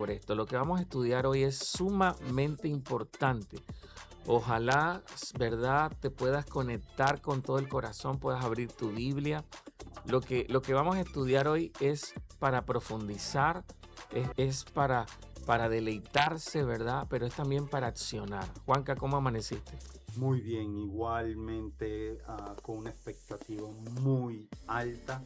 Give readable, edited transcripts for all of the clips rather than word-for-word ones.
por esto. Lo que vamos a estudiar hoy es sumamente importante. Ojalá, ¿verdad?, te puedas conectar con todo el corazón, puedas abrir tu Biblia. Lo que vamos a estudiar hoy es para profundizar, es para deleitarse, ¿verdad? Pero es también para accionar. Juanca, ¿cómo amaneciste? Muy bien, igualmente con una expectativa muy alta.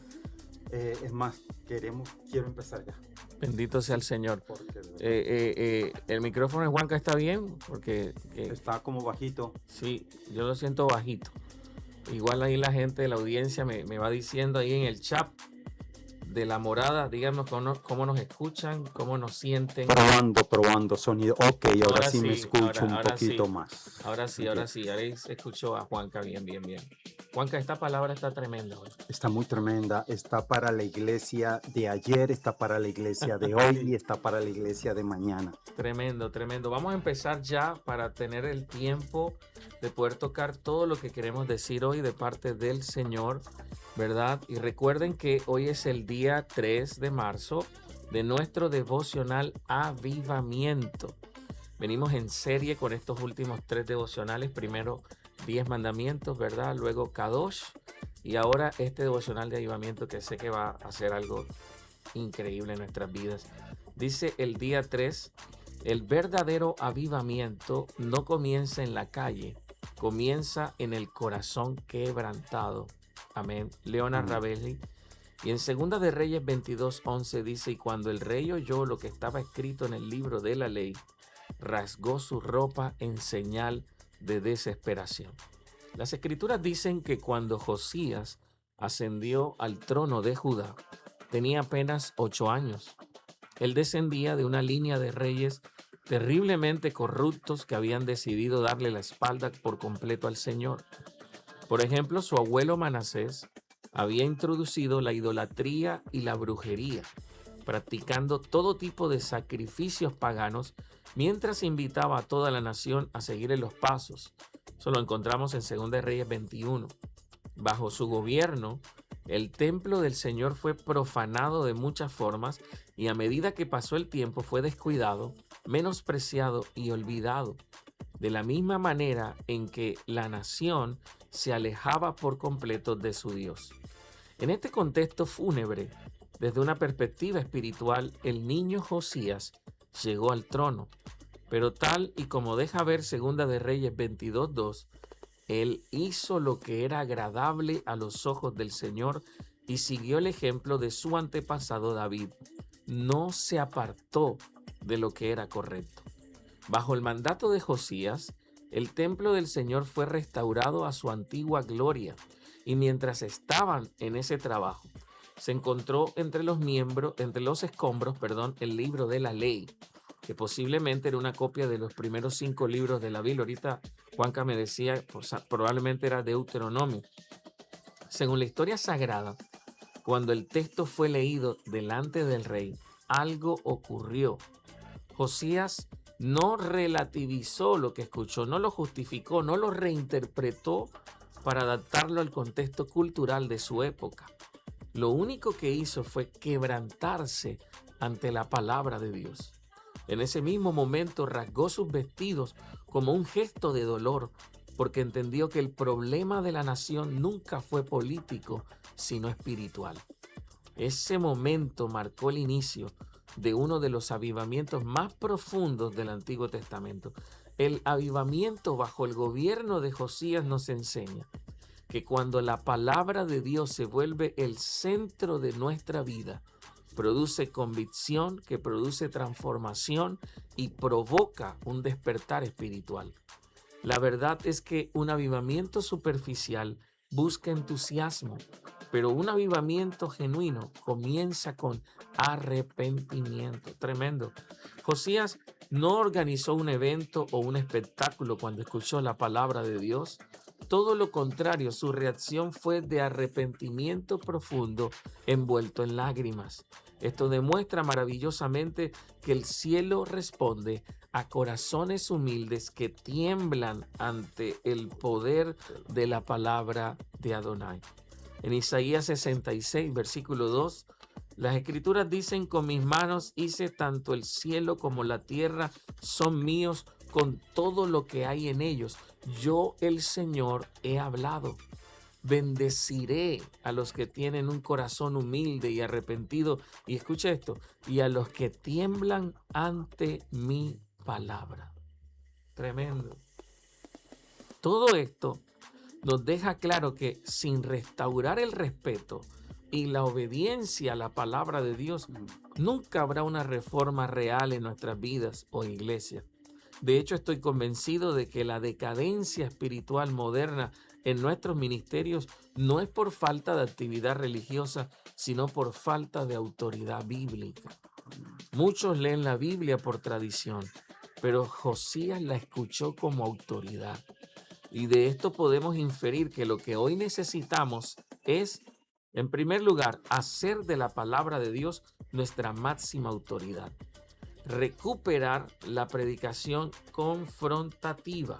Es más, quiero empezar ya, Bendito sea el Señor. porque de verdad El micrófono de Juanca está bien, porque está como bajito. sí, yo lo siento bajito. Igual ahí la gente de la audiencia me va diciendo ahí en el chat de la morada, díganos cómo nos escuchan, cómo nos sienten. Probando sonido. Ok, ahora Ahora sí me sí, escucho un ahora poquito sí, más. ahora sí, Bien. ahora sí. Ahí se escuchó a Juanca bien, bien, bien. Juanca, esta palabra está tremenda hoy. Está muy tremenda. Está para la iglesia de ayer, está para la iglesia de hoy y está para la iglesia de mañana. Tremendo, tremendo. Vamos a empezar ya para tener el tiempo de poder tocar todo lo que queremos decir hoy de parte del Señor, ¿verdad? Y recuerden que hoy es el día 3 de marzo de nuestro devocional Avivamiento. Venimos en serie con estos últimos 3 devocionales. Primero 10 mandamientos, ¿verdad? Luego Kadosh. Y ahora este devocional de avivamiento que sé que va a hacer algo increíble en nuestras vidas. Dice el día 3: el verdadero avivamiento no comienza en la calle, comienza en el corazón quebrantado. Amén. Leonard Amén. Ravelli. Y en Segunda de Reyes 22:11 dice: y cuando el rey oyó lo que estaba escrito en el libro de la ley, rasgó su ropa en señal de desesperación. Las escrituras dicen que cuando Josías ascendió al trono de Judá, tenía apenas 8 años. Él descendía de una línea de reyes terriblemente corruptos que habían decidido darle la espalda por completo al Señor. Por ejemplo, su abuelo Manasés había introducido la idolatría y la brujería, practicando todo tipo de sacrificios paganos mientras invitaba a toda la nación a seguirle los pasos. Eso lo encontramos en 2 Reyes 21. Bajo su gobierno, el templo del Señor fue profanado de muchas formas y a medida que pasó el tiempo fue descuidado, menospreciado y olvidado. De la misma manera en que la nación se alejaba por completo de su Dios. En este contexto fúnebre, desde una perspectiva espiritual, el niño Josías llegó al trono, pero tal y como deja ver Segunda de Reyes 22:2, él hizo lo que era agradable a los ojos del Señor y siguió el ejemplo de su antepasado David. No se apartó de lo que era correcto. Bajo el mandato de Josías, el templo del Señor fue restaurado a su antigua gloria, y mientras estaban en ese trabajo, se encontró entre los escombros, el libro de la ley, que posiblemente era una copia de los primeros 5 libros de la Biblia. Ahorita Juanca me decía, pues, probablemente era Deuteronomio. Según la historia sagrada, cuando el texto fue leído delante del rey, algo ocurrió. Josías no relativizó lo que escuchó, no lo justificó, no lo reinterpretó para adaptarlo al contexto cultural de su época. Lo único que hizo fue quebrantarse ante la palabra de Dios. En ese mismo momento rasgó sus vestidos como un gesto de dolor, porque entendió que el problema de la nación nunca fue político, sino espiritual. Ese momento marcó el inicio de uno de los avivamientos más profundos del Antiguo Testamento. El avivamiento bajo el gobierno de Josías nos enseña que cuando la palabra de Dios se vuelve el centro de nuestra vida, produce convicción, que produce transformación y provoca un despertar espiritual. La verdad es que un avivamiento superficial busca entusiasmo, pero un avivamiento genuino comienza con arrepentimiento. Tremendo. Josías no organizó un evento o un espectáculo cuando escuchó la palabra de Dios. Todo lo contrario, su reacción fue de arrepentimiento profundo envuelto en lágrimas. Esto demuestra maravillosamente que el cielo responde a corazones humildes que tiemblan ante el poder de la palabra de Adonai. En Isaías 66, versículo 2, Las escrituras dicen, con mis manos hice tanto el cielo como la tierra, son míos con todo lo que hay en ellos. Yo, el Señor, he hablado. Bendeciré a los que tienen un corazón humilde y arrepentido. Y escucha esto, y a los que tiemblan ante mi palabra. Tremendo. Todo esto nos deja claro que sin restaurar el respeto y la obediencia a la palabra de Dios, nunca habrá una reforma real en nuestras vidas o iglesias. De hecho, estoy convencido de que la decadencia espiritual moderna en nuestros ministerios no es por falta de actividad religiosa, sino por falta de autoridad bíblica. Muchos leen la Biblia por tradición, pero Josías la escuchó como autoridad. Y de esto podemos inferir que lo que hoy necesitamos es, en primer lugar, hacer de la palabra de Dios nuestra máxima autoridad. Recuperar la predicación confrontativa,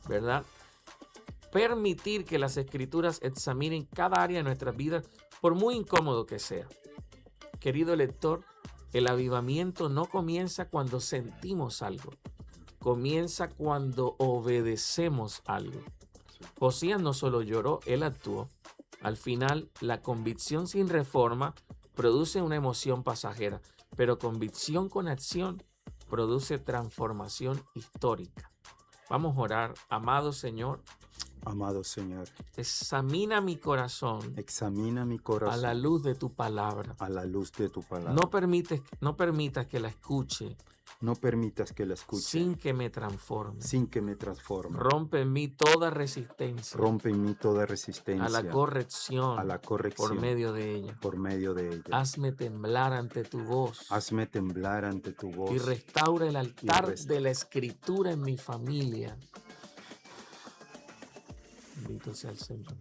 ¿verdad? Permitir que las escrituras examinen cada área de nuestras vidas, por muy incómodo que sea. Querido lector, el avivamiento no comienza cuando sentimos algo. Comienza cuando obedecemos algo. Josías no solo lloró, él actuó. Al final, la convicción sin reforma produce una emoción pasajera, pero convicción con acción produce transformación histórica. Vamos a orar. Amado Señor, examina mi corazón a la luz de tu palabra. No permitas que la escuche. No permitas que la escuche sin que me transforme. Rompe en mí toda resistencia. A la corrección. Por medio de ella. Hazme temblar ante tu voz. Y restaura el altar de la escritura en mi familia. Bendito sea el Señor.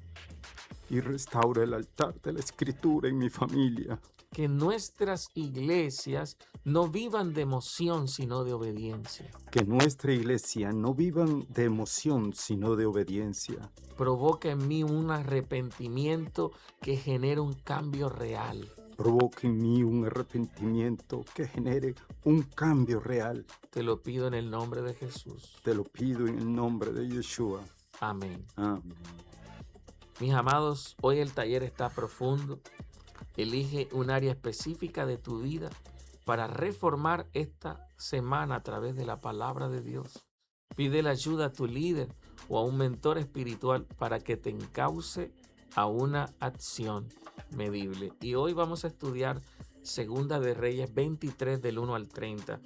Y restaura el altar de la escritura en mi familia. Que nuestras iglesias no vivan de emoción, sino de obediencia. Que nuestra iglesia no vivan de emoción, sino de obediencia. Provoca en mí un arrepentimiento que genere un cambio real. Provoca en mí un arrepentimiento que genere un cambio real. Te lo pido en el nombre de Jesús. Te lo pido en el nombre de Yeshua. Amén. Amén. Mis amados, hoy el taller está profundo. Elige un área específica de tu vida para reformar esta semana a través de la palabra de Dios. Pide la ayuda a tu líder o a un mentor espiritual para que te encauce a una acción medible. Y hoy vamos a estudiar Segunda de Reyes 23 del 1 al 30.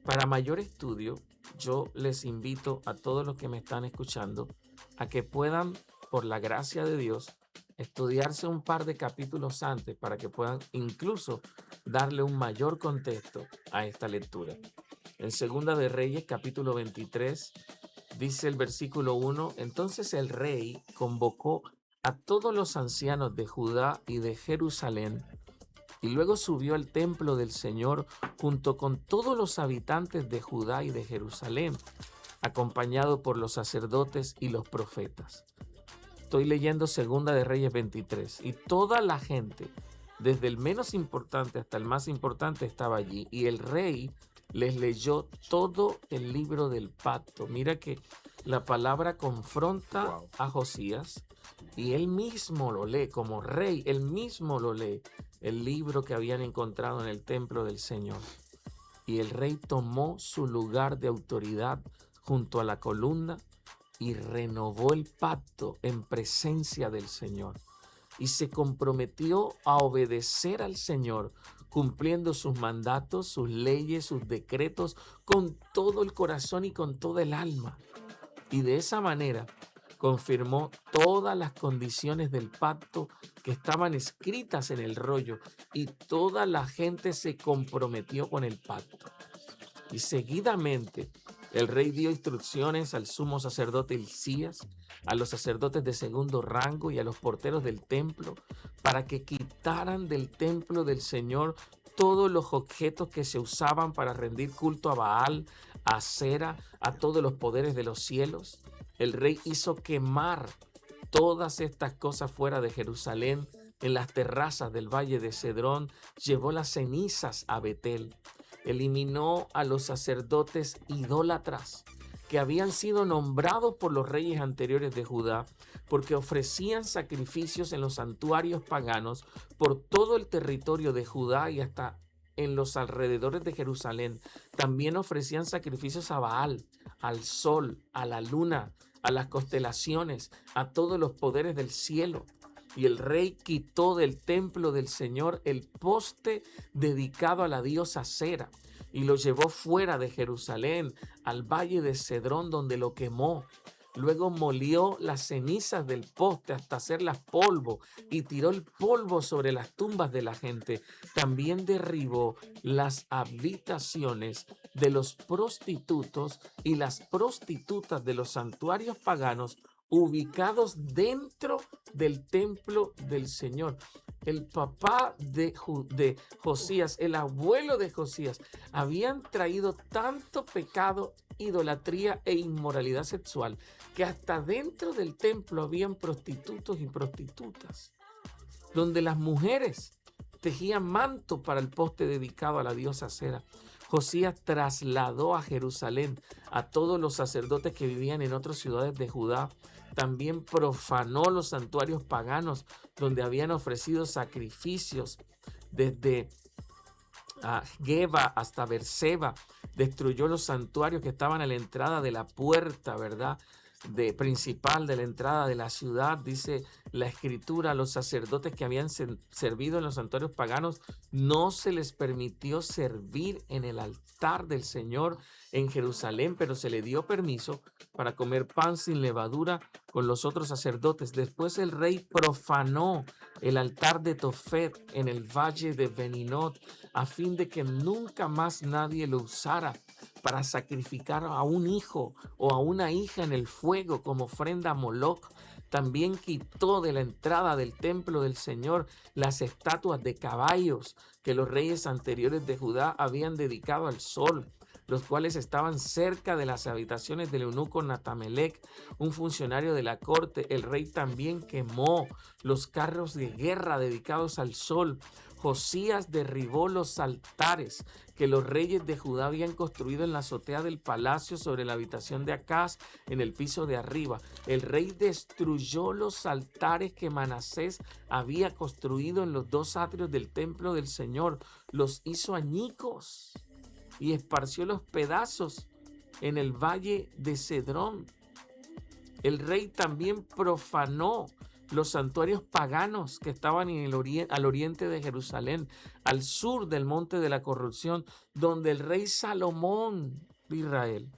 Para mayor estudio, yo les invito a todos los que me están escuchando a que puedan, por la gracia de Dios, estudiarse un par de capítulos antes para que puedan incluso darle un mayor contexto a esta lectura. En Segunda de Reyes, capítulo 23, dice el versículo 1, entonces el rey convocó a todos los ancianos de Judá y de Jerusalén y luego subió al templo del Señor junto con todos los habitantes de Judá y de Jerusalén, acompañado por los sacerdotes y los profetas. Estoy leyendo Segunda de Reyes 23 y toda la gente, desde el menos importante hasta el más importante, estaba allí y el rey les leyó todo el libro del pacto. Mira que la palabra confronta a Josías y él mismo lo lee como rey, él mismo lo lee, el libro que habían encontrado en el templo del Señor. Y el rey tomó su lugar de autoridad junto a la columna y renovó el pacto en presencia del Señor y se comprometió a obedecer al Señor, cumpliendo sus mandatos, sus leyes, sus decretos con todo el corazón y con toda el alma. Y de esa manera confirmó todas las condiciones del pacto que estaban escritas en el rollo y toda la gente se comprometió con el pacto. Y seguidamente el rey dio instrucciones al sumo sacerdote Hilcías, a los sacerdotes de segundo rango y a los porteros del templo para que quitaran del templo del Señor todos los objetos que se usaban para rendir culto a Baal, a Acera, a todos los poderes de los cielos. El rey hizo quemar todas estas cosas fuera de Jerusalén en las terrazas del valle de Cedrón, llevó las cenizas a Betel. Eliminó a los sacerdotes idólatras que habían sido nombrados por los reyes anteriores de Judá, porque ofrecían sacrificios en los santuarios paganos por todo el territorio de Judá y hasta en los alrededores de Jerusalén. También ofrecían sacrificios a Baal, al sol, a la luna, a las constelaciones, a todos los poderes del cielo. Y el rey quitó del templo del Señor el poste dedicado a la diosa Cera y lo llevó fuera de Jerusalén al valle de Cedrón, donde lo quemó. Luego molió las cenizas del poste hasta hacerlas polvo y tiró el polvo sobre las tumbas de la gente. También derribó las habitaciones de los prostitutos y las prostitutas de los santuarios paganos ubicados dentro del templo del Señor. El papá de Josías, el abuelo de Josías, habían traído tanto pecado, idolatría e inmoralidad sexual que hasta dentro del templo habían prostitutos y prostitutas, donde las mujeres tejían manto para el poste dedicado a la diosa Cera. Josías trasladó a Jerusalén a todos los sacerdotes que vivían en otras ciudades de Judá. También profanó los santuarios paganos donde habían ofrecido sacrificios desde Geba hasta Berseba. Destruyó los santuarios que estaban a la entrada de la puerta, ¿verdad?, principal de la entrada de la ciudad. Dice la escritura, los sacerdotes que habían servido en los santuarios paganos no se les permitió servir en el altar del Señor en Jerusalén, pero se le dio permiso para comer pan sin levadura con los otros sacerdotes. Después el rey profanó el altar de Tofet en el valle de Beninot a fin de que nunca más nadie lo usara para sacrificar a un hijo o a una hija en el fuego como ofrenda a Moloc. También quitó de la entrada del templo del Señor las estatuas de caballos que los reyes anteriores de Judá habían dedicado al sol, los cuales estaban cerca de las habitaciones del eunuco Natamelec, un funcionario de la corte. El rey también quemó los carros de guerra dedicados al sol. Josías derribó los altares que los reyes de Judá habían construido en la azotea del palacio sobre la habitación de Acaz en el piso de arriba. El rey destruyó los altares que Manasés había construido en los dos atrios del templo del Señor. Los hizo añicos y esparció los pedazos en el valle de Cedrón. El rey también profanó los santuarios paganos que estaban al oriente de Jerusalén, al sur del monte de la corrupción, donde el rey Salomón de Israel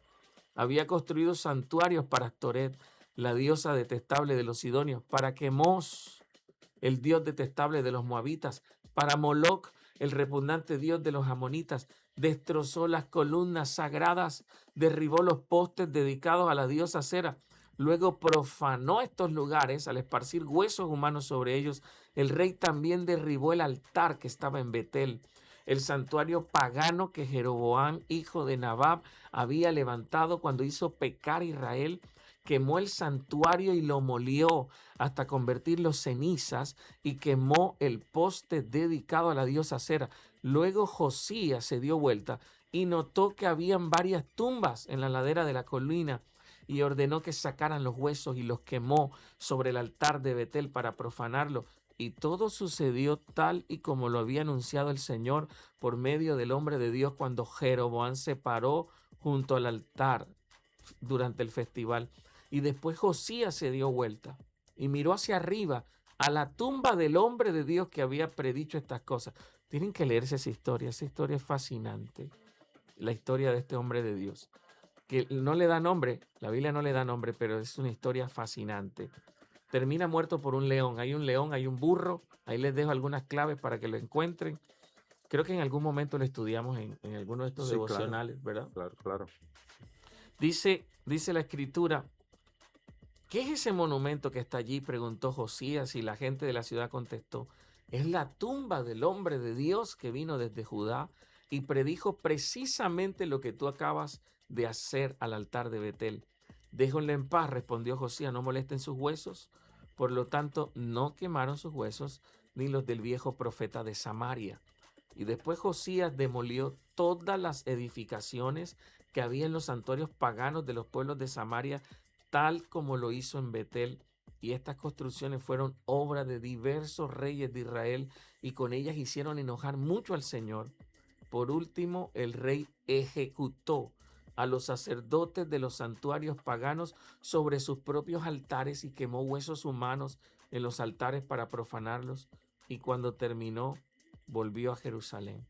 había construido santuarios para Astoret, la diosa detestable de los sidonios, para Quemos, el dios detestable de los moabitas, para Moloc, el repugnante dios de los amonitas. Destrozó las columnas sagradas, derribó los postes dedicados a la diosa Cera. Luego profanó estos lugares al esparcir huesos humanos sobre ellos. El rey también derribó el altar que estaba en Betel, el santuario pagano que Jeroboam, hijo de Nabab, había levantado cuando hizo pecar a Israel. Quemó el santuario y lo molió hasta convertirlo en cenizas y quemó el poste dedicado a la diosa Cera. Luego Josías se dio vuelta y notó que habían varias tumbas en la ladera de la colina y ordenó que sacaran los huesos y los quemó sobre el altar de Betel para profanarlo. Y todo sucedió tal y como lo había anunciado el Señor por medio del hombre de Dios cuando Jeroboam se paró junto al altar durante el festival. Y después Josías se dio vuelta y miró hacia arriba a la tumba del hombre de Dios que había predicho estas cosas. Tienen que leerse esa historia es fascinante, la historia de este hombre de Dios, que no le da nombre, la Biblia no le da nombre, pero es una historia fascinante. Termina muerto por un león, hay un burro, ahí les dejo algunas claves para que lo encuentren. Creo que en algún momento lo estudiamos en alguno de estos devocionales, claro, ¿verdad? Claro. Dice la escritura, ¿qué es ese monumento que está allí?, preguntó Josías, y la gente de la ciudad contestó, es la tumba del hombre de Dios que vino desde Judá y predijo precisamente lo que tú acabas de hacer al altar de Betel. Déjenlo en paz, respondió Josías, no molesten sus huesos. Por lo tanto, no quemaron sus huesos ni los del viejo profeta de Samaria. Y después Josías demolió todas las edificaciones que había en los santuarios paganos de los pueblos de Samaria, tal como lo hizo en Betel. Y estas construcciones fueron obra de diversos reyes de Israel, y con ellas hicieron enojar mucho al Señor. Por último, el rey ejecutó a los sacerdotes de los santuarios paganos sobre sus propios altares y quemó huesos humanos en los altares para profanarlos. Y cuando terminó, volvió a Jerusalén.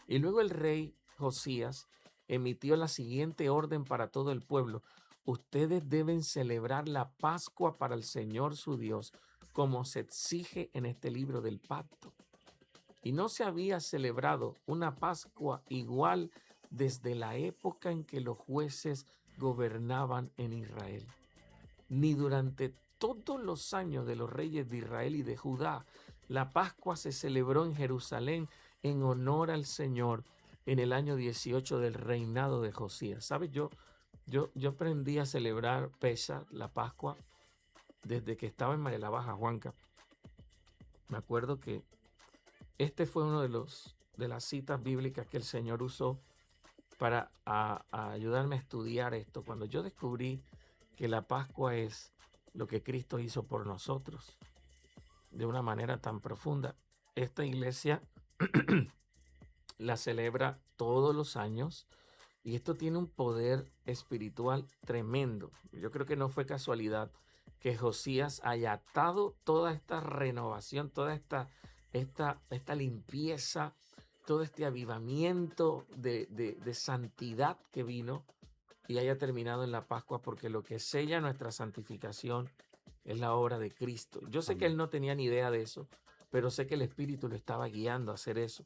Y luego el rey Josías emitió la siguiente orden para todo el pueblo: ustedes deben celebrar la Pascua para el Señor su Dios, como se exige en este libro del pacto. Y no se había celebrado una Pascua igual desde la época en que los jueces gobernaban en Israel, ni durante todos los años de los reyes de Israel y de Judá. La Pascua se celebró en Jerusalén en honor al Señor en el año 18 del reinado de Josías. ¿Sabes? Yo aprendí a celebrar Pesach, la Pascua, desde que estaba en María la Baja, Juanca. Me acuerdo que este fue uno de las citas bíblicas que el Señor usó para a ayudarme a estudiar esto. Cuando yo descubrí que la Pascua es lo que Cristo hizo por nosotros de una manera tan profunda, esta iglesia la celebra todos los años, y esto tiene un poder espiritual tremendo. Yo creo que no fue casualidad que Josías haya atado toda esta renovación, toda esta limpieza, todo este avivamiento de santidad que vino, y haya terminado en la Pascua, porque lo que sella nuestra santificación es la obra de Cristo. Yo sé que él Amén. no tenía ni idea de eso, pero sé que el Espíritu lo estaba guiando a hacer eso.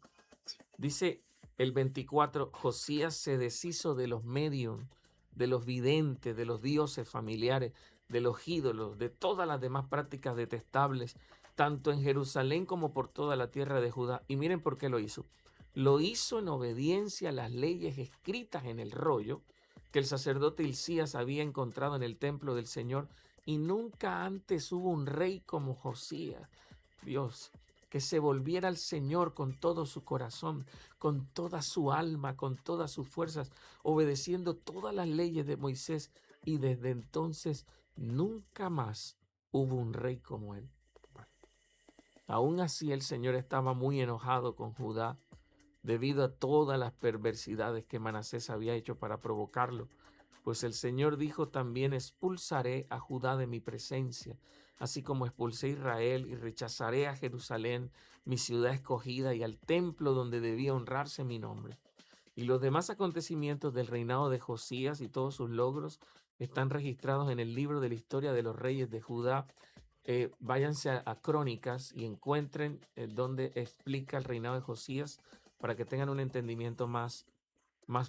Dice el 24, Josías se deshizo de los medium, de los videntes, de los dioses familiares, de los ídolos, de todas las demás prácticas detestables, tanto en Jerusalén como por toda la tierra de Judá. Y miren por qué lo hizo. Lo hizo en obediencia a las leyes escritas en el rollo que el sacerdote Hilcías había encontrado en el templo del Señor, y nunca antes hubo un rey como Josías. Dios, que se volviera al Señor con todo su corazón, con toda su alma, con todas sus fuerzas, obedeciendo todas las leyes de Moisés, y desde entonces nunca más hubo un rey como él. Aún así, el Señor estaba muy enojado con Judá debido a todas las perversidades que Manasés había hecho para provocarlo. Pues el Señor dijo también: expulsaré a Judá de mi presencia, así como expulsé a Israel, y rechazaré a Jerusalén, mi ciudad escogida, y al templo donde debía honrarse mi nombre. Y los demás acontecimientos del reinado de Josías y todos sus logros están registrados en el libro de la historia de los reyes de Judá. Váyanse a Crónicas y encuentren donde explica el reinado de Josías, para que tengan un entendimiento más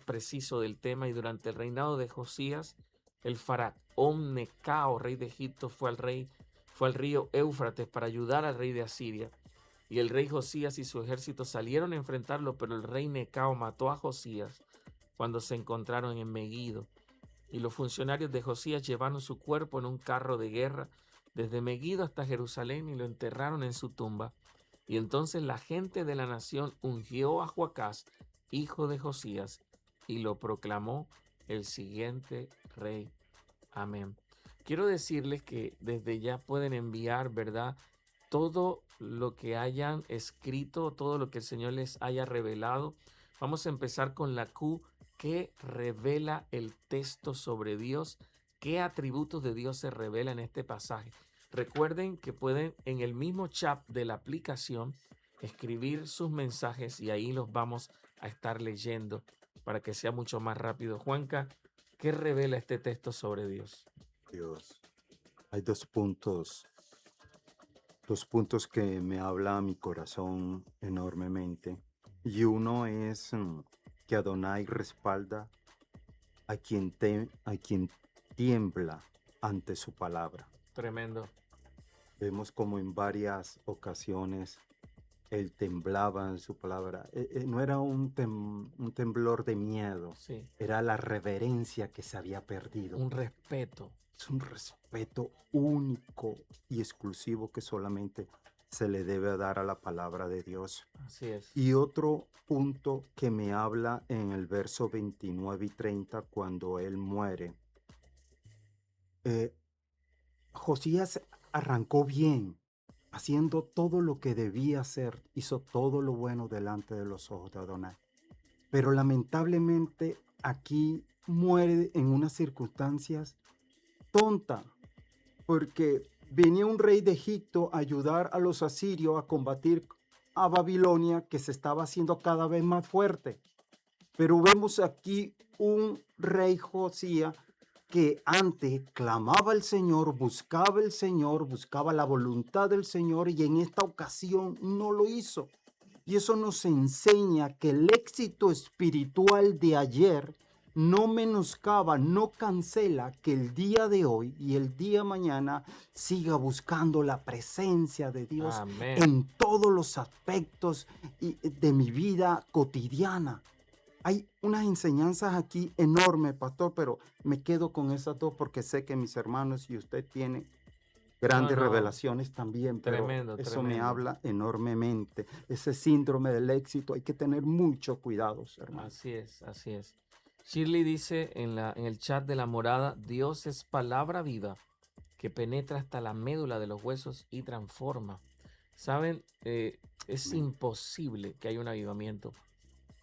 preciso del tema. Y durante el reinado de Josías, el faraón Necao, rey de Egipto, fue al río Éufrates para ayudar al rey de Asiria. Y el rey Josías y su ejército salieron a enfrentarlo, pero el rey Necao mató a Josías cuando se encontraron en Megiddo. Y los funcionarios de Josías llevaron su cuerpo en un carro de guerra desde Megiddo hasta Jerusalén y lo enterraron en su tumba. Y entonces la gente de la nación ungió a Joacás, hijo de Josías, y lo proclamó el siguiente rey. Amén. Quiero decirles que desde ya pueden enviar, ¿verdad?, todo lo que hayan escrito, todo lo que el Señor les haya revelado. Vamos a empezar con la Q. ¿Qué revela el texto sobre Dios? ¿Qué atributos de Dios se revela en este pasaje? Recuerden que pueden en el mismo chat de la aplicación escribir sus mensajes, y ahí los vamos a estar leyendo para que sea mucho más rápido. Juanca, ¿qué revela este texto sobre Dios? Dios. Hay dos puntos que me habla a mi corazón enormemente. Y uno es que Adonai respalda a quien tiembla ante su palabra. Tremendo. Vemos como en varias ocasiones él temblaba en su palabra. No era un temblor de miedo, Sí, era la reverencia que se había perdido. un respeto. Es un respeto único y exclusivo que solamente se le debe dar a la palabra de Dios. Así es. Y otro punto que me habla en el verso 29 y 30, cuando él muere. Josías arrancó bien, haciendo todo lo que debía hacer, hizo todo lo bueno delante de los ojos de Adonai. Pero lamentablemente aquí muere en unas circunstancias tontas, porque venía un rey de Egipto a ayudar a los asirios a combatir a Babilonia, que se estaba haciendo cada vez más fuerte. Pero vemos aquí un rey Josías que antes clamaba al Señor, buscaba la voluntad del Señor, y en esta ocasión no lo hizo. Y eso nos enseña que el éxito espiritual de ayer no menoscaba, no cancela que el día de hoy y el día mañana siga buscando la presencia de Dios Amén. en todos los aspectos de mi vida cotidiana. Hay unas enseñanzas aquí enormes, pastor, pero me quedo con esas dos porque sé que mis hermanos y usted tienen grandes revelaciones también, pero Tremendo, eso me tremendo. habla enormemente. Ese síndrome del éxito, hay que tener mucho cuidado, hermano. Así es, así es. Shirley dice en el chat de la morada, Dios es palabra viva que penetra hasta la médula de los huesos y transforma. ¿Saben? Es Amén. imposible que haya un avivamiento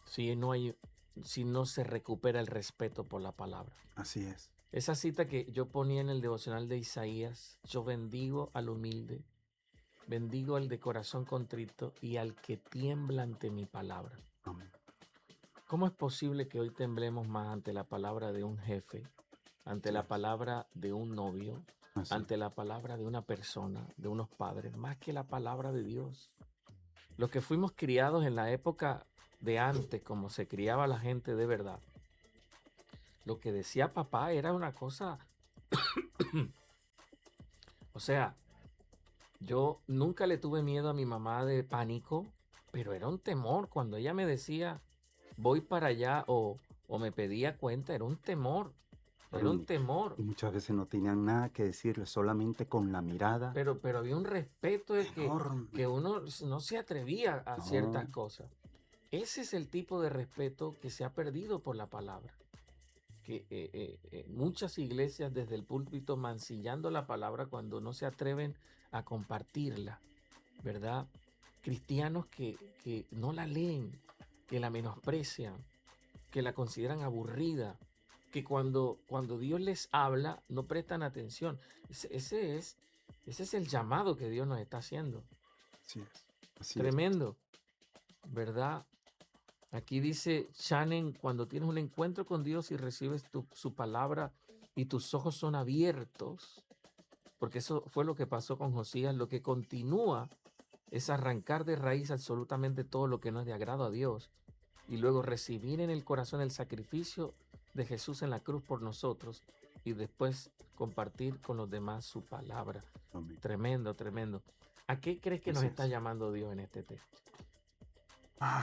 si no se recupera el respeto por la palabra. Así es. Esa cita que yo ponía en el devocional de Isaías, yo bendigo al humilde, bendigo al de corazón contrito y al que tiembla ante mi palabra. Amén. ¿Cómo es posible que hoy temblemos más ante la palabra de un jefe, ante Sí. la palabra de un novio, Así. ante la palabra de una persona, de unos padres, más que la palabra de Dios? Los que fuimos criados en la época de antes, como se criaba la gente de verdad, lo que decía papá era una cosa, o sea, yo nunca le tuve miedo a mi mamá de pánico, pero era un temor cuando ella me decía, voy para allá o me pedía cuenta, era un temor, era un temor. Y muchas veces no tenían nada que decirle, solamente con la mirada. Pero había un respeto de Enorme. que uno no se atrevía a No. ciertas cosas. Ese es el tipo de respeto que se ha perdido por la palabra. Que muchas iglesias desde el púlpito mancillando la palabra cuando no se atreven a compartirla, ¿verdad? Cristianos que no la leen, que la menosprecian, que la consideran aburrida, que cuando Dios les habla no prestan atención. Ese es el llamado que Dios nos está haciendo. Así es. Así Tremendo, ¿verdad? Aquí dice Shannon, cuando tienes un encuentro con Dios y recibes su palabra y tus ojos son abiertos, porque eso fue lo que pasó con Josías, lo que continúa es arrancar de raíz absolutamente todo lo que no es de agrado a Dios y luego recibir en el corazón el sacrificio de Jesús en la cruz por nosotros y después compartir con los demás su palabra. Amén. Tremendo, tremendo. ¿A qué crees que nos Así está es. llamando Dios en este texto?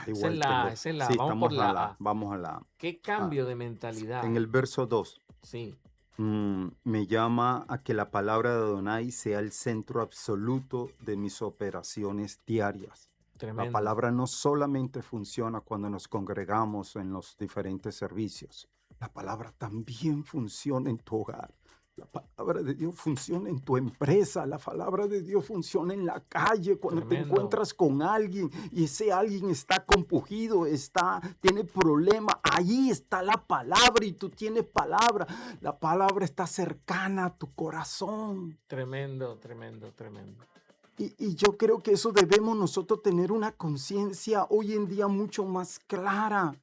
Igual Esa es la sí, vamos estamos por la A. vamos a la ¿Qué cambio de mentalidad? En el verso 2, Sí, me llama a que la palabra de Adonai sea el centro absoluto de mis operaciones diarias. La tremendo. palabra no solamente funciona cuando nos congregamos en los diferentes servicios. La palabra también funciona en tu hogar. La palabra de Dios funciona en tu empresa. La palabra de Dios funciona en la calle cuando te Tremendo. encuentras con alguien y ese alguien está compungido, tiene problema. Ahí está la palabra y tú tienes palabra. La palabra está cercana a tu corazón. Tremendo, tremendo, tremendo. Y yo creo que eso debemos nosotros tener una conciencia hoy en día mucho más clara.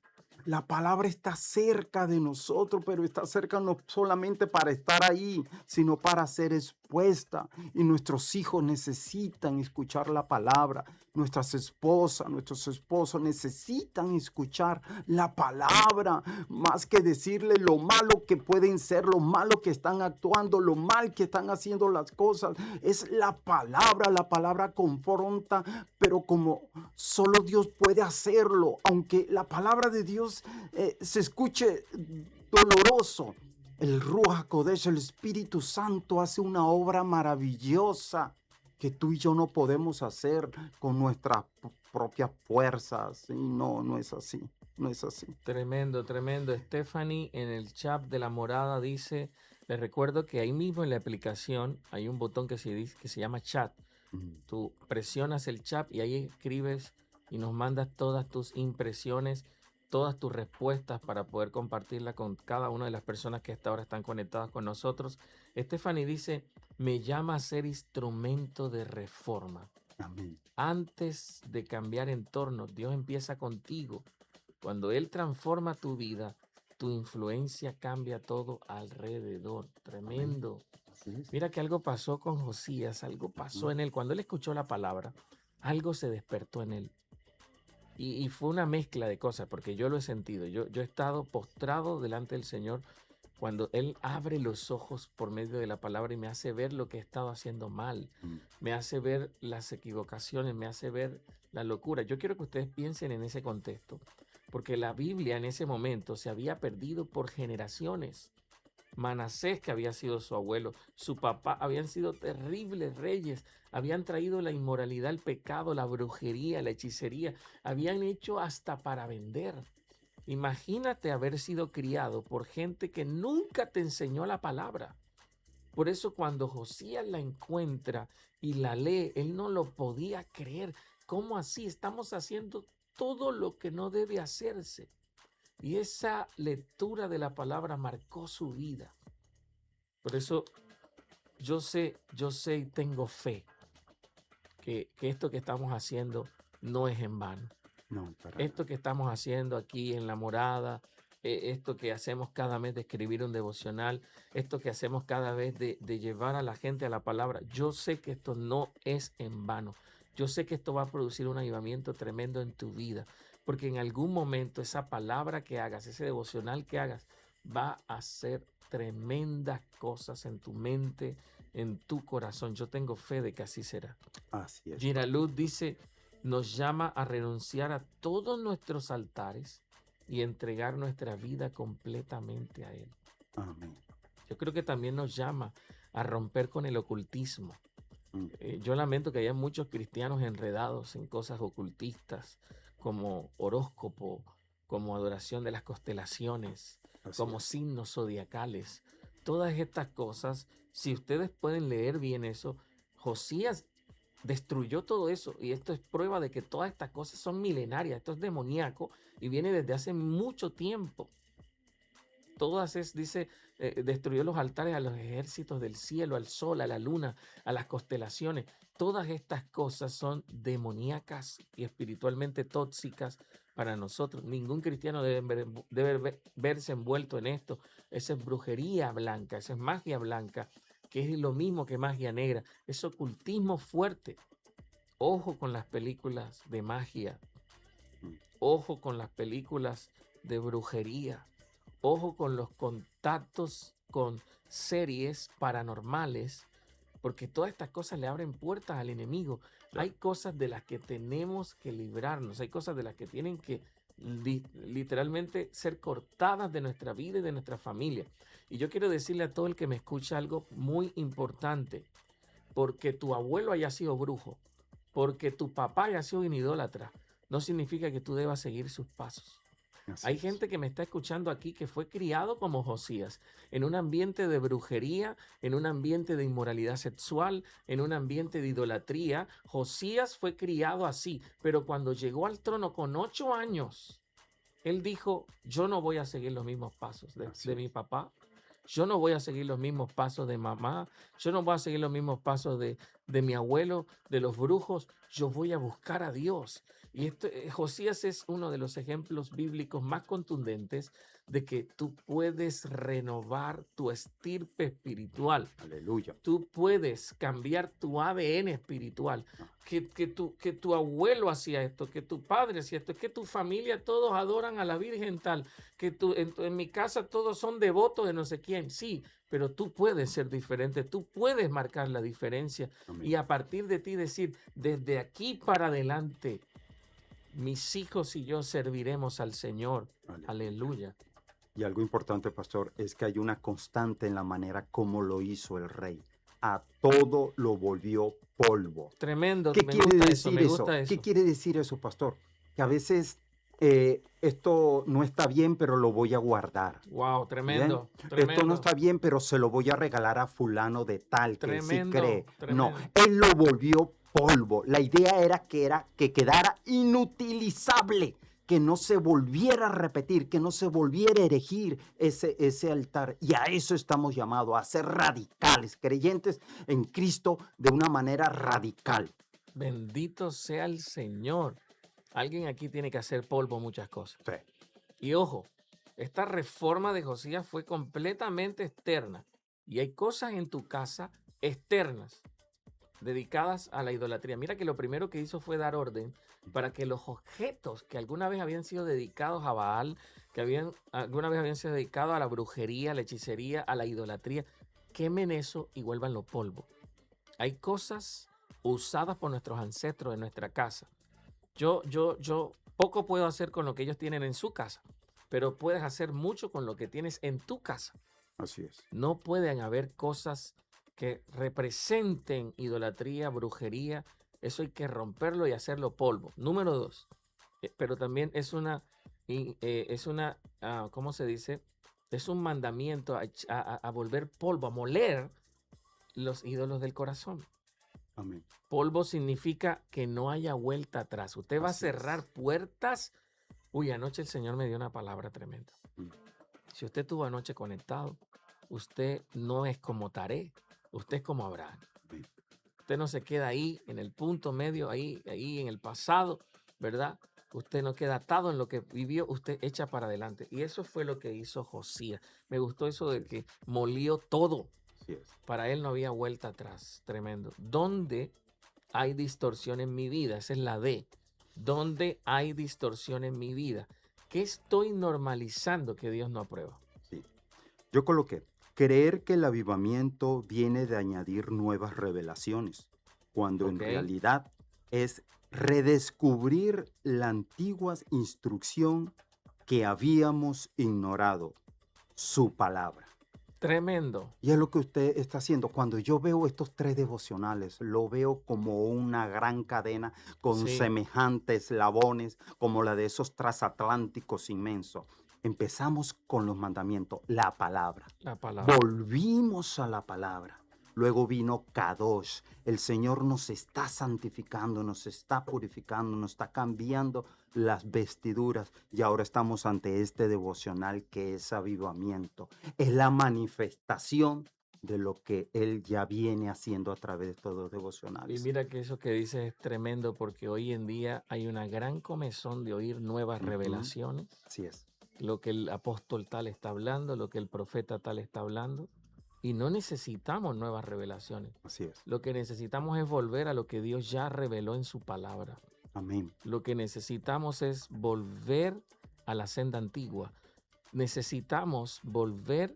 La palabra está cerca de nosotros, pero está cerca no solamente para estar ahí, sino para ser expuesta. Y nuestros hijos necesitan escuchar la palabra. Nuestras esposas, nuestros esposos necesitan escuchar la palabra, más que decirle lo malo que pueden ser, lo malo que están actuando, lo mal que están haciendo las cosas. Es la palabra confronta, pero como solo Dios puede hacerlo, aunque la palabra de Dios se escuche doloroso, el Ruach HaKodesh, el Espíritu Santo, hace una obra maravillosa que tú y yo no podemos hacer con nuestras propias fuerzas. Y no, no es así, no es así. Tremendo, tremendo. Stephanie en el chat de la morada dice, les recuerdo que ahí mismo en la aplicación hay un botón que se llama chat. Mm, Tú presionas el chat y ahí escribes y nos mandas todas tus impresiones, todas tus respuestas para poder compartirla con cada una de las personas que hasta ahora están conectadas con nosotros. Stephanie dice, me llama a ser instrumento de reforma. amén. Antes de cambiar entornos, Dios empieza contigo. Cuando Él transforma tu vida, tu influencia cambia todo alrededor. Amén. Tremendo. Así es. Mira que algo pasó con Josías, algo pasó Ujú, en él. Cuando él escuchó la palabra, algo se despertó en él. Y fue una mezcla de cosas, porque yo lo he sentido. Yo he estado postrado delante del Señor cuando Él abre los ojos por medio de la palabra y me hace ver lo que he estado haciendo mal, mm, me hace ver las equivocaciones, me hace ver la locura. Yo quiero que ustedes piensen en ese contexto, porque la Biblia en ese momento se había perdido por generaciones. Manasés, que había sido su abuelo, su papá, habían sido terribles reyes, habían traído la inmoralidad, el pecado, la brujería, la hechicería, habían hecho hasta para vender. Imagínate haber sido criado por gente que nunca te enseñó la palabra. Por eso cuando Josías la encuentra y la lee, él no lo podía creer. ¿Cómo así? Estamos haciendo todo lo que no debe hacerse. Y esa lectura de la palabra marcó su vida. Por eso yo sé y tengo fe que esto que estamos haciendo no es en vano. no, para Esto nada. que estamos haciendo aquí en La Morada, esto que hacemos cada mes de escribir un devocional, esto que hacemos cada vez de llevar a la gente a la palabra, yo sé que esto no es en vano. Yo sé que esto va a producir un avivamiento tremendo en tu vida, porque en algún momento esa palabra que hagas, ese devocional que hagas, va a hacer tremendas cosas en tu mente, en tu corazón. Yo tengo fe de que así será. Así es, pastor. Giralud dice, nos llama a renunciar a todos nuestros altares y entregar nuestra vida completamente a Él. Amén. Yo creo que también nos llama a romper con el ocultismo. Mm, Yo lamento que haya muchos cristianos enredados en cosas ocultistas como horóscopo, como adoración de las constelaciones, así como es. signos zodiacales. Todas estas cosas, si ustedes pueden leer bien eso, Josías destruyó todo eso y esto es prueba de que todas estas cosas son milenarias, esto es demoníaco y viene desde hace mucho tiempo. Todas es, dice, destruyó los altares a los ejércitos del cielo, al sol, a la luna, a las constelaciones. Todas estas cosas son demoníacas y espiritualmente tóxicas para nosotros. Ningún cristiano debe verse envuelto en esto. Esa es brujería blanca, esa es magia blanca, que es lo mismo que magia negra. Es ocultismo fuerte. Ojo con las películas de magia. Mm, Ojo con las películas de brujería. Ojo con los contactos con series paranormales, porque todas estas cosas le abren puertas al enemigo. Hay claro. cosas de las que tenemos que librarnos, hay cosas de las que tienen que literalmente ser cortadas de nuestra vida y de nuestra familia. Y yo quiero decirle a todo el que me escucha algo muy importante, porque tu abuelo haya sido brujo, porque tu papá haya sido un idólatra, no significa que tú debas seguir sus pasos. Así Hay es. gente que me está escuchando aquí que fue criado como Josías, en un ambiente de brujería, en un ambiente de inmoralidad sexual, en un ambiente de idolatría. Josías fue criado así, pero cuando llegó al trono con 8 años, él dijo, yo no voy a seguir los mismos pasos Así de mi es. papá, yo no voy a seguir los mismos pasos de mamá, yo no voy a seguir los mismos pasos de mi abuelo, de los brujos, yo voy a buscar a Dios. Y Josías es uno de los ejemplos bíblicos más contundentes de que tú puedes renovar tu estirpe espiritual. Aleluya. Tú puedes cambiar tu ADN espiritual. Ah, Que tu abuelo hacía esto, que tu padre hacía esto, que tu familia todos adoran a la Virgen tal, que en mi casa todos son devotos de no sé quién. Sí, pero tú puedes ser diferente, tú puedes marcar la diferencia amén. y a partir de ti decir, desde aquí para adelante, mis hijos y yo serviremos al Señor. Aleluya. Aleluya. Y algo importante, pastor, es que hay una constante en la manera como lo hizo el rey. a todo lo volvió polvo. Tremendo, ¿Qué me quiere gusta eso, decir me eso? gusta ¿Qué eso. quiere decir eso, pastor? Que a veces esto no está bien, pero lo voy a guardar. Wow, Bien, tremendo, esto no tremendo, está bien, pero se lo voy a regalar a fulano de tal que sí cree. tremendo, No, tremendo. él lo volvió polvo. La idea era que quedara inutilizable, que no se volviera a repetir, que no se volviera a erigir ese altar. Y a eso estamos llamados, a ser radicales, creyentes en Cristo de una manera radical. Bendito sea el Señor. Alguien aquí tiene que hacer polvo muchas cosas. Sí, Y ojo, esta reforma de Josías fue completamente externa. Y hay cosas en tu casa externas dedicadas a la idolatría. Mira que lo primero que hizo fue dar orden para que los objetos que alguna vez habían sido dedicados a Baal, alguna vez habían sido dedicados a la brujería, a la hechicería, a la idolatría, quemen eso y vuélvanlo polvo. Hay cosas usadas por nuestros ancestros en nuestra casa. Yo poco puedo hacer con lo que ellos tienen en su casa, pero puedes hacer mucho con lo que tienes en tu casa. así es. No pueden haber cosas que representen idolatría, brujería. Eso hay que romperlo y hacerlo polvo. Número 2. Pero también ¿cómo se dice? Es un mandamiento a volver polvo, a moler los ídolos del corazón. Amén. Polvo significa que no haya vuelta atrás. Usted va a Así es. cerrar puertas. Uy, anoche el Señor me dio una palabra tremenda. Mm. Si usted estuvo anoche conectado, usted no es como Taré, usted es como Abraham. Amén. Usted no se queda ahí en el punto medio, ahí en el pasado, ¿verdad? Usted no queda atado en lo que vivió, usted echa para adelante. Y eso fue lo que hizo Josías. Me gustó eso de que molió todo. Así es. Para él no había vuelta atrás. Tremendo. ¿Dónde hay distorsión en mi vida? Esa es la D. ¿Dónde hay distorsión en mi vida? ¿Qué estoy normalizando que Dios no aprueba? Sí. Yo coloqué, creer que el avivamiento viene de añadir nuevas revelaciones, cuando en Ok. realidad es redescubrir la antigua instrucción que habíamos ignorado, su palabra. Tremendo. Y es lo que usted está haciendo. Cuando yo veo estos 3 devocionales, lo veo como una gran cadena con Sí, semejantes eslabones, como la de esos transatlánticos inmensos. Empezamos con los mandamientos, la palabra. la palabra. Volvimos a la palabra. Luego vino Kadosh. El Señor nos está santificando, nos está purificando, nos está cambiando las vestiduras. Y ahora estamos ante este devocional que es avivamiento. Es la manifestación de lo que Él ya viene haciendo a través de estos dos Y devocionales. mira que eso que dices es tremendo porque hoy en día hay una gran comezón de oír nuevas Ujú. revelaciones, Así es. lo que el apóstol tal está hablando, lo que el profeta tal está hablando, y no necesitamos nuevas revelaciones. Así es. Lo que necesitamos es volver a lo que Dios ya reveló en su palabra. Amén. Lo que necesitamos es volver a la senda antigua. Necesitamos volver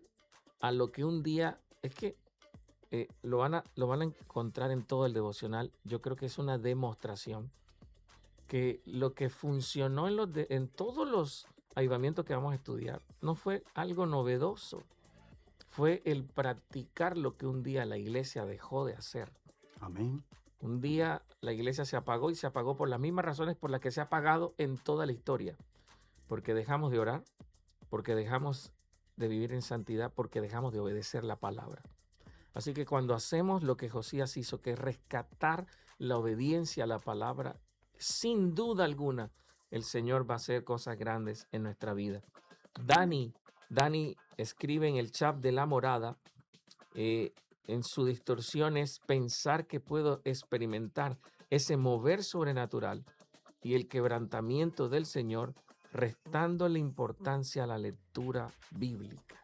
a lo que un día, es que lo van a encontrar en todo el devocional. Yo creo que es una demostración que lo que funcionó en todos los avivamientos que vamos a estudiar no fue algo novedoso, fue el practicar lo que un día la iglesia dejó de hacer. Amén. Un día la iglesia se apagó y se apagó por las mismas razones por las que se ha apagado en toda la historia. Porque dejamos de orar, porque dejamos de vivir en santidad, porque dejamos de obedecer la palabra. Así que cuando hacemos lo que Josías hizo, que es rescatar la obediencia a la palabra, sin duda alguna, el Señor va a hacer cosas grandes en nuestra vida. Dani escribe en el chat de la morada, en su distorsión es pensar que puedo experimentar ese mover sobrenatural y el quebrantamiento del Señor, restando la importancia a la lectura bíblica.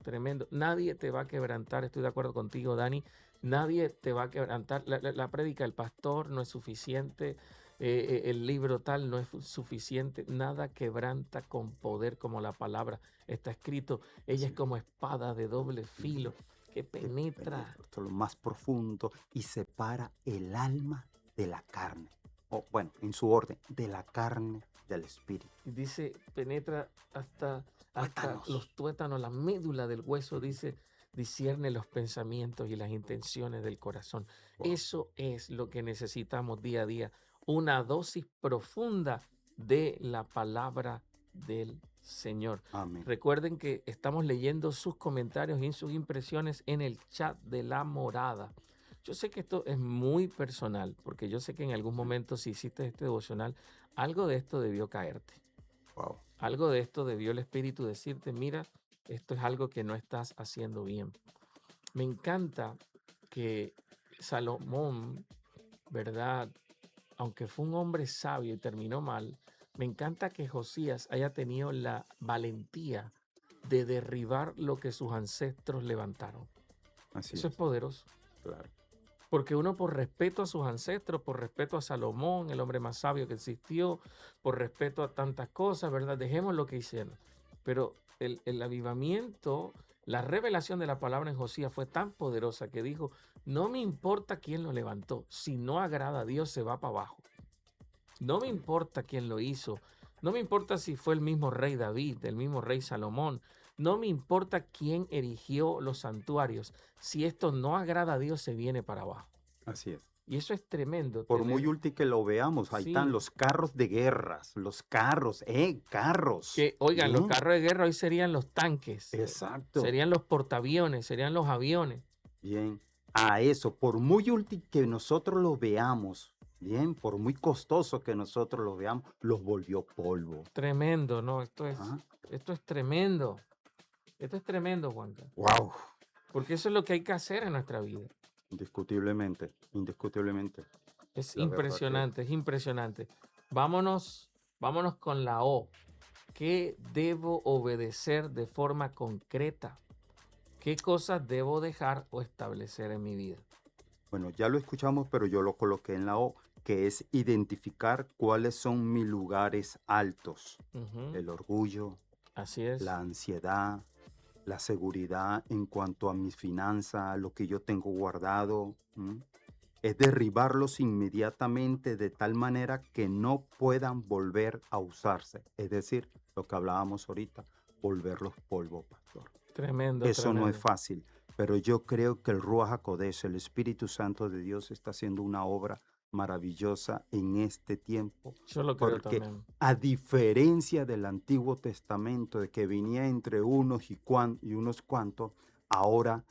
Tremendo. Nadie te va a quebrantar, estoy de acuerdo contigo, Dani. Nadie te va a quebrantar. La prédica del pastor no es suficiente. El libro tal no es suficiente. Nada quebranta con poder como la palabra. Está escrito, ella es como espada de doble filo que penetra. Hasta lo más profundo y separa el alma de la carne. O bueno, en su orden, de la carne del espíritu. Y dice, penetra hasta Tuétanos. los tuétanos, la médula del hueso, dice, discierne los pensamientos y las intenciones del corazón. Wow. Eso es lo que necesitamos día a día, una dosis profunda de la palabra del Señor. Amén. Recuerden que estamos leyendo sus comentarios y sus impresiones en el chat de la morada. Yo sé que esto es muy personal, porque yo sé que en algún momento si hiciste este devocional, algo de esto debió caerte. Wow. Algo de esto debió el Espíritu decirte, mira, esto es algo que no estás haciendo bien. Me encanta que Salomón, ¿verdad? Aunque fue un hombre sabio y terminó mal, me encanta que Josías haya tenido la valentía de derribar lo que sus ancestros levantaron. Así Eso es es. poderoso. Claro. Porque uno por respeto a sus ancestros, por respeto a Salomón, el hombre más sabio que existió, por respeto a tantas cosas, ¿verdad? Dejemos lo que hicieron. Pero el avivamiento, la revelación de la palabra en Josías fue tan poderosa que dijo, no me importa quién lo levantó, si no agrada a Dios se va para abajo. No me importa quién lo hizo, no me importa si fue el mismo rey David, el mismo rey Salomón, no me importa quién erigió los santuarios, si esto no agrada a Dios se viene para abajo. Así es. Y eso es tremendo Por muy tener, útil que lo veamos, ahí están sí, los carros de guerras, los carros, carros. que oigan, los Bien. carros de guerra hoy serían los tanques, Exacto. serían los portaaviones, serían los aviones. Bien. A eso, por muy útil que nosotros lo veamos, bien, por muy costoso que nosotros lo veamos, los volvió polvo. Tremendo, ¿no? Ah, Esto es tremendo. Esto es tremendo, Juanca. wow. Porque eso es lo que hay que hacer en nuestra vida. Indiscutiblemente, indiscutiblemente. Es La verdad que impresionante, es impresionante. Vámonos con la O. ¿Qué debo obedecer de forma concreta? ¿Qué cosas debo dejar o establecer en mi vida? bueno, ya lo escuchamos, pero yo lo coloqué en la O, que es identificar cuáles son mis lugares altos. Ujú, El orgullo, así es. la ansiedad, la seguridad en cuanto a mis finanzas, lo que yo tengo guardado. Es derribarlos inmediatamente de tal manera que no puedan volver a usarse. Es decir, lo que hablábamos ahorita, volverlos polvo, pastor. Tremendo, Eso no es tremendo. fácil, pero yo creo que el Ruach HaKodesh, el Espíritu Santo de Dios, está haciendo una obra maravillosa en este tiempo, Yo lo creo porque también. a diferencia del Antiguo Testamento, de que venía entre unos y unos cuantos, ahora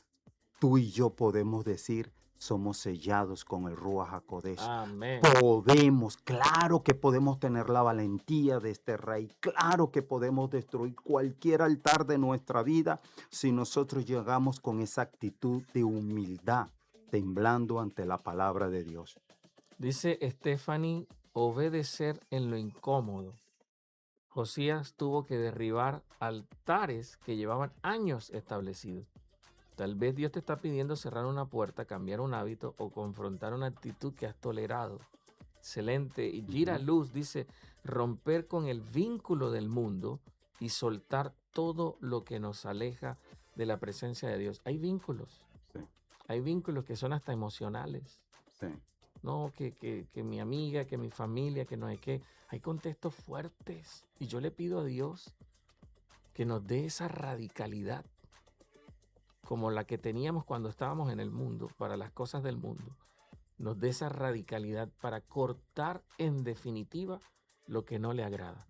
tú y yo podemos decir, somos sellados con el Ruach HaKodesh. Amén. Podemos, claro que podemos tener la valentía de este rey, claro que podemos destruir cualquier altar de nuestra vida si nosotros llegamos con esa actitud de humildad, temblando ante la palabra de Dios. Dice Stephanie, obedecer en lo incómodo. Josías tuvo que derribar altares que llevaban años establecidos. Tal vez Dios te está pidiendo cerrar una puerta, cambiar un hábito o confrontar una actitud que has tolerado. Excelente. Y Gira Luz dice, romper con el vínculo del mundo y soltar todo lo que nos aleja de la presencia de Dios. Hay vínculos. Sí. Hay vínculos que son hasta emocionales. Sí. No, que mi amiga, que mi familia, que no hay qué. Hay contextos fuertes. Y yo le pido a Dios que nos dé esa radicalidad como la que teníamos cuando estábamos en el mundo, para las cosas del mundo, nos dé esa radicalidad para cortar en definitiva lo que no le agrada.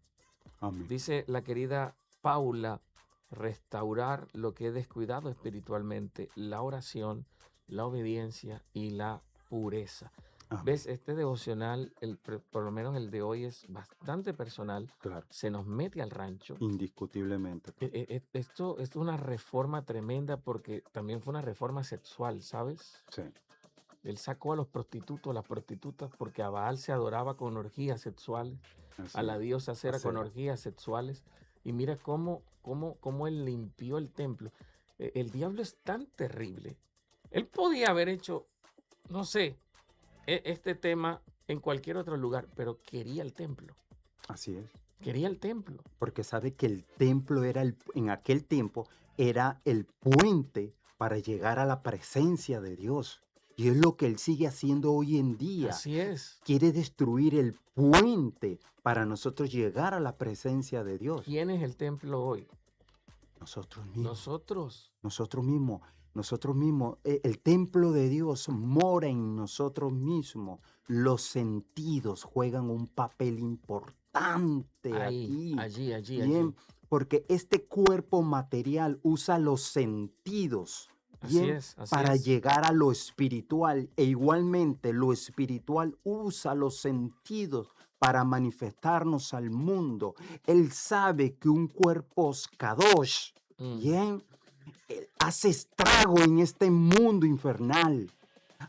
Amén. Dice la querida Paula, restaurar lo que he descuidado espiritualmente, la oración, la obediencia y la pureza. Amén. ¿Ves? Este devocional, por lo menos el de hoy, es bastante personal. Claro. Se nos mete al rancho. Indiscutiblemente. Esto es una reforma tremenda porque también fue una reforma sexual, ¿sabes? Sí. Él sacó a los prostitutos, a las prostitutas, porque a Baal se adoraba con orgías sexuales, Así a la es. diosa Acera con Acera. orgías sexuales. Y mira cómo él limpió el templo. El diablo es tan terrible. Él podía haber hecho, no sé, este tema en cualquier otro lugar, pero quería el templo. Así es. Quería el templo. Porque sabe que el templo era en aquel tiempo era el puente para llegar a la presencia de Dios. Y es lo que él sigue haciendo hoy en día. Así es. Quiere destruir el puente para nosotros llegar a la presencia de Dios. ¿Quién es el templo hoy? Nosotros mismos. Nosotros. Nosotros mismos. Nosotros mismos. El templo de Dios mora en nosotros mismos. Los sentidos juegan un papel importante Ahí, aquí. allí, allí, Bien, allí. porque este cuerpo material usa los sentidos, Así bien, es, así para es. llegar a lo espiritual. E igualmente lo espiritual usa los sentidos para manifestarnos al mundo. Él sabe que un cuerpo kadosh, Mm. bien, hace estrago en este mundo infernal.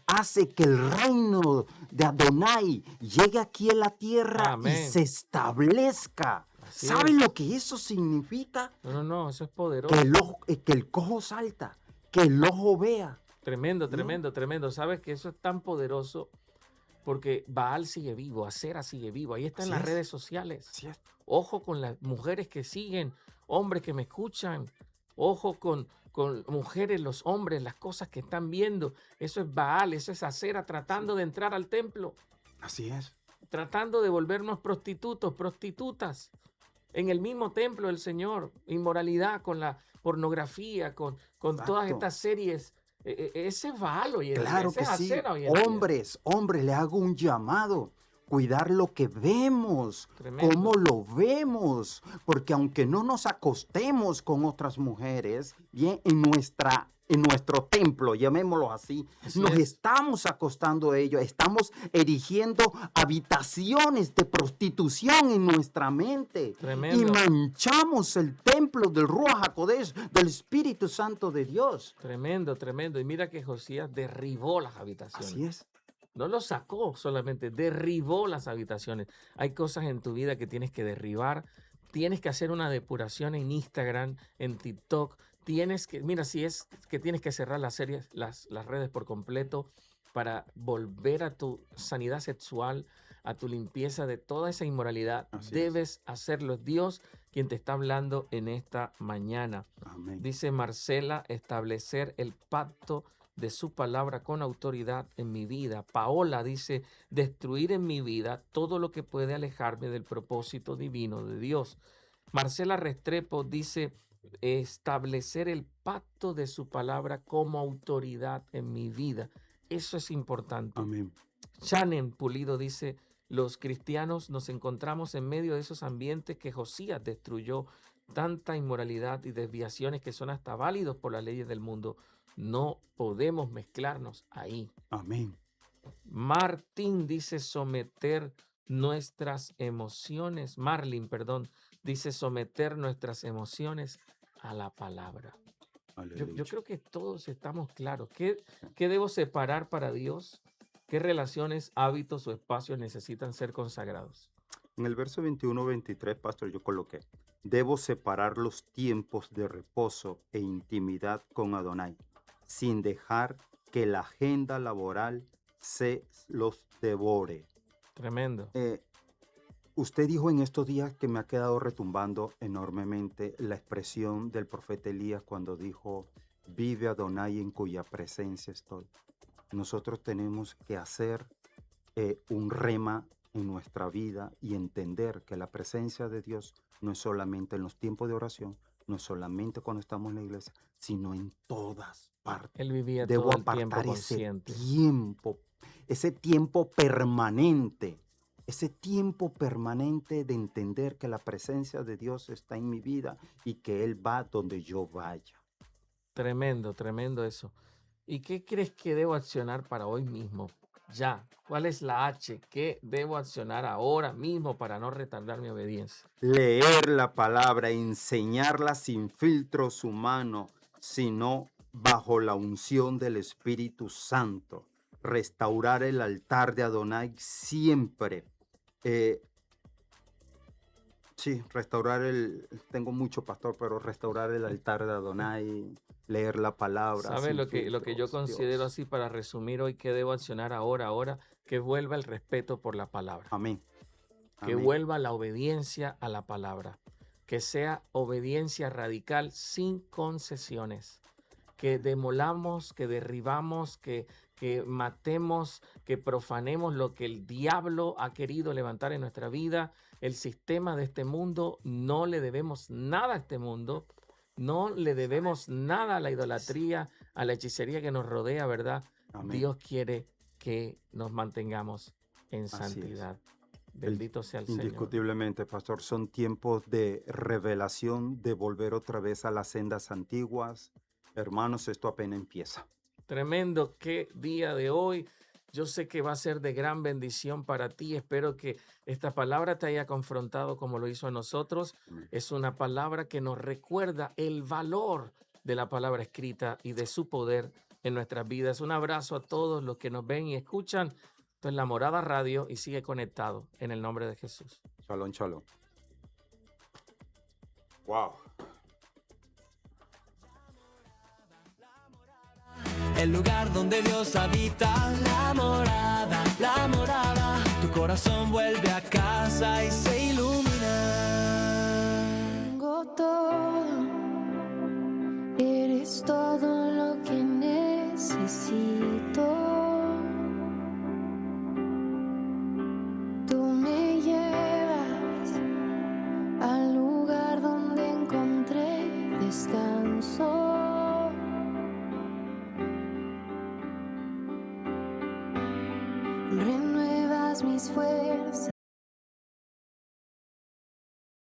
Hace que el reino de Adonai llegue aquí a la tierra y Amén. se establezca. Así ¿Sabe es. lo que eso significa? No, eso es Que poderoso. que el cojo salta, que el ojo vea. Tremendo, Bien. tremendo, tremendo. Sabes que eso es tan poderoso porque Baal sigue vivo, Acera sigue vivo. Ahí está en Así las es. redes sociales. Así es. Ojo con las mujeres que siguen, hombres que me escuchan. Ojo con mujeres, los hombres, las cosas que están viendo. Eso es Baal, eso es Acera tratando de entrar al templo, Así es. tratando de volvernos prostitutos, prostitutas. En el mismo templo del Señor, inmoralidad con la pornografía, con todas Exacto. estas series. Ese es Baal hoy en día, Claro ese que es sí. Acera hoy en día. Hombres, le hago un llamado. Cuidar lo que vemos, Tremendo. cómo lo vemos, porque aunque no nos acostemos con otras mujeres, bien, en nuestro templo, llamémoslo así, Así nos es. estamos acostando a ellos, estamos erigiendo habitaciones de prostitución en nuestra mente y Tremendo. manchamos el templo del Ruach HaKodesh, del Espíritu Santo de Dios. Tremendo, tremendo. Y mira que Josías derribó las habitaciones. Así es. No lo sacó solamente, derribó las habitaciones. Hay cosas en tu vida que tienes que derribar. Tienes que hacer una depuración en Instagram, en TikTok. Tienes que, mira, si es que tienes que cerrar las series, las redes por completo para volver a tu sanidad sexual, a tu limpieza de toda esa inmoralidad. Así es. Debes hacerlo. Es Dios quien te está hablando en esta mañana. Amén. Dice Marcela, establecer el pacto de su palabra con autoridad en mi vida. Paola dice, destruir en mi vida todo lo que puede alejarme del propósito divino de Dios. Marcela Restrepo dice, establecer el pacto de su palabra como autoridad en mi vida. Eso es importante. Amén. Shannon Pulido dice, los cristianos nos encontramos en medio de esos ambientes que Josías destruyó, tanta inmoralidad y desviaciones que son hasta válidos por las leyes del mundo. No podemos mezclarnos ahí. Amén. Martín dice someter nuestras emociones. Marlin, perdón, dice someter nuestras emociones a la palabra. Yo Aleluya. creo que todos estamos claros. ¿Qué debo separar para Dios? ¿Qué relaciones, hábitos o espacios necesitan ser consagrados? En el verso 21-23, pastor, yo coloqué, debo separar los tiempos de reposo e intimidad con Adonai, sin dejar que la agenda laboral se los devore. Tremendo. Usted dijo en estos días que me ha quedado retumbando enormemente la expresión del profeta Elías cuando dijo, vive Adonai en cuya presencia estoy. Nosotros tenemos que hacer un rema en nuestra vida y entender que la presencia de Dios no es solamente en los tiempos de oración, no es solamente cuando estamos en la iglesia, sino en todas partes. Él vivía Debo todo el tiempo apartar ese consciente. tiempo permanente de entender que la presencia de Dios está en mi vida y que Él va donde yo vaya. Tremendo, tremendo eso. ¿Y qué crees que debo accionar para hoy mismo? Ya. ¿Cuál es la H? ¿Qué debo accionar ahora mismo para no retardar mi obediencia? Leer la palabra, enseñarla sin filtros humanos, sino bajo la unción del Espíritu Santo. Restaurar el altar de Adonai siempre. Tengo mucho, pastor, pero restaurar el altar de Adonai, leer la palabra. ¿Sabes sin lo que yo filtros, considero Dios. así para resumir hoy? ¿Qué debo accionar ahora? Que vuelva el respeto por la palabra. Amén. Que Amén. vuelva la obediencia a la palabra. Que sea obediencia radical sin concesiones. Que demolamos, que derribamos, que matemos, que profanemos lo que el diablo ha querido levantar en nuestra vida. El sistema de este mundo, no le debemos nada a este mundo. No le debemos nada a la idolatría, a la hechicería que nos rodea, ¿verdad? Amén. Dios quiere que nos mantengamos en Así es. santidad. Bendito sea el Señor. Indiscutiblemente, pastor, son tiempos de revelación, de volver otra vez a las sendas antiguas. Hermanos, esto apenas empieza. Tremendo, qué día de hoy. Yo sé que va a ser de gran bendición para ti. Espero que esta palabra te haya confrontado como lo hizo a nosotros. Amén. Es una palabra que nos recuerda el valor de la palabra escrita y de su poder en nuestras vidas. Un abrazo a todos los que nos ven y escuchan. Esto es La Morada Radio y sigue conectado en el nombre de Jesús. Shalom, shalom. Wow. El lugar donde Dios habita, la morada, la morada. Tu corazón vuelve a casa y se ilumina. Tengo todo, eres todo lo que necesito. Tú me llevas al lugar donde encontré descanso. Renuevas mis fuerzas